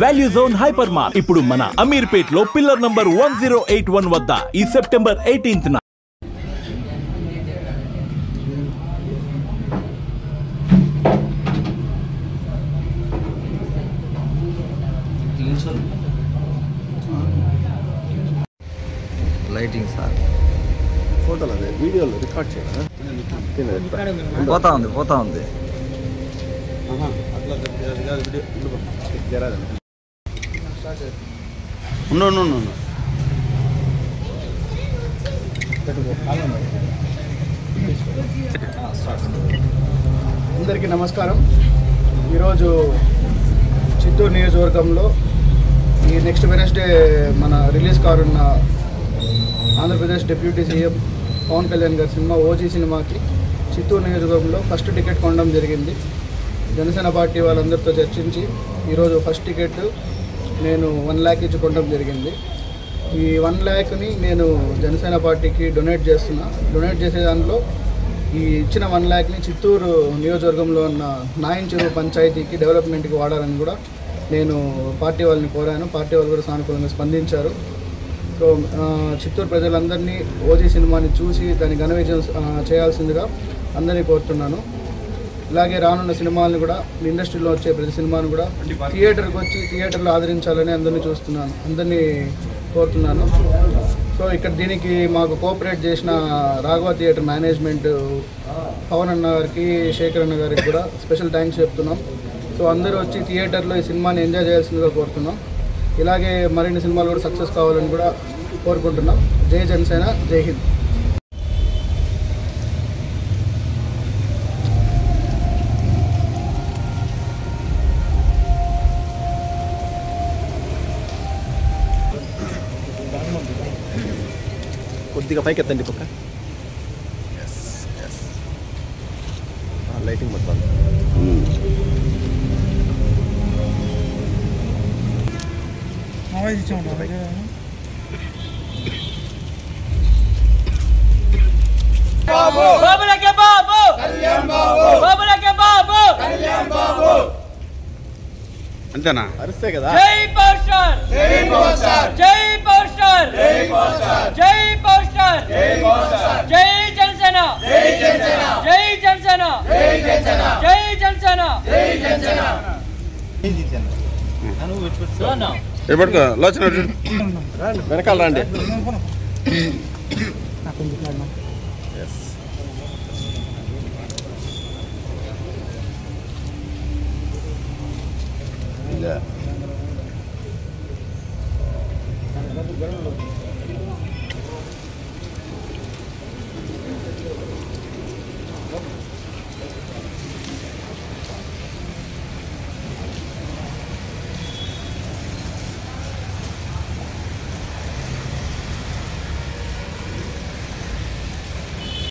Value zone hyper mart ఇప్పుడు మన అమీర్పేట్ లో పిల్లర్ నంబర్ 1081 వద్ద ఈ సెప్టెంబర్ 18th లైటింగ్ సార్ ఫోటోలు అదే వీడియోలో రికార్డ్ చేయాలి పోతా ఉంది అందరికీ నమస్కారం. ఈరోజు చిత్తూరు నియోజకవర్గంలో ఈ నెక్స్ట్ వెనస్డే మన రిలీజ్ కానున్న ఆంధ్రప్రదేశ్ డిప్యూటీ సీఎం పవన్ కళ్యాణ్ గారి సినిమా ఓజీ సినిమాకి చిత్తూరు నియోజకవర్గంలో ఫస్ట్ టికెట్ కొనడం జరిగింది. జనసేన పార్టీ వాళ్ళందరితో చర్చించి ఈరోజు ఫస్ట్ టికెట్ నేను 1 lakh ఇచ్చి కొనడం జరిగింది. ఈ 1 lakhని నేను జనసేన పార్టీకి డొనేట్ చేస్తున్నా. డొనేట్ చేసే దాంట్లో ఈ ఇచ్చిన 1 lakhని చిత్తూరు నియోజకవర్గంలో ఉన్న నాయన్ చెరువు పంచాయతీకి డెవలప్మెంట్కి వాడాలని కూడా నేను పార్టీ వాళ్ళని కోరాను. పార్టీ వాళ్ళు కూడా సానుకూలంగా స్పందించారు. సో చిత్తూరు ప్రజలందరినీ ఓజీ సినిమాని చూసి దాన్ని ఘన విజయం చేయాల్సిందిగా అందరినీ కోరుతున్నాను. ఇలాగే రానున్న సినిమాలను కూడా ఇండస్ట్రీలో వచ్చే ప్రతి సినిమాను కూడా థియేటర్కి వచ్చి థియేటర్లో ఆదరించాలని అందరినీ కోరుతున్నాను. సో ఇక్కడ దీనికి మాకు కోఆపరేట్ చేసిన రాఘవ థియేటర్ మేనేజ్మెంట్ పవన్ అన్న గారికి, శేఖర్ అన్న గారికి కూడా స్పెషల్ థ్యాంక్స్ చెప్తున్నాం. సో అందరూ వచ్చి థియేటర్లో ఈ సినిమాని ఎంజాయ్ చేయాల్సిందిగా కోరుతున్నాం. ఇలాగే మరిన్ని సినిమాలు కూడా సక్సెస్ కావాలని కూడా కోరుకుంటున్నాం. జై జనసేన, జై హింద్. కొద్దిగా పైకి ఎత్తండి పక్క. లైటింగ్ మొత్తం అంతేనా? అరిస్తే కదా. జై పవర్ స్టార్, జై పవర్ స్టార్, జై పవర్ స్టార్, జై పవర్ స్టార్, జై పవర్ స్టార్, జై పవర్ స్టార్, జై జనసేన, జై జనసేన, జై జనసేన, జై జనసేన, జై జనసేన, జై జనసేన, జై జనసేన. ఎప్పటికో లోచన వెనకాల రండి. Yeah.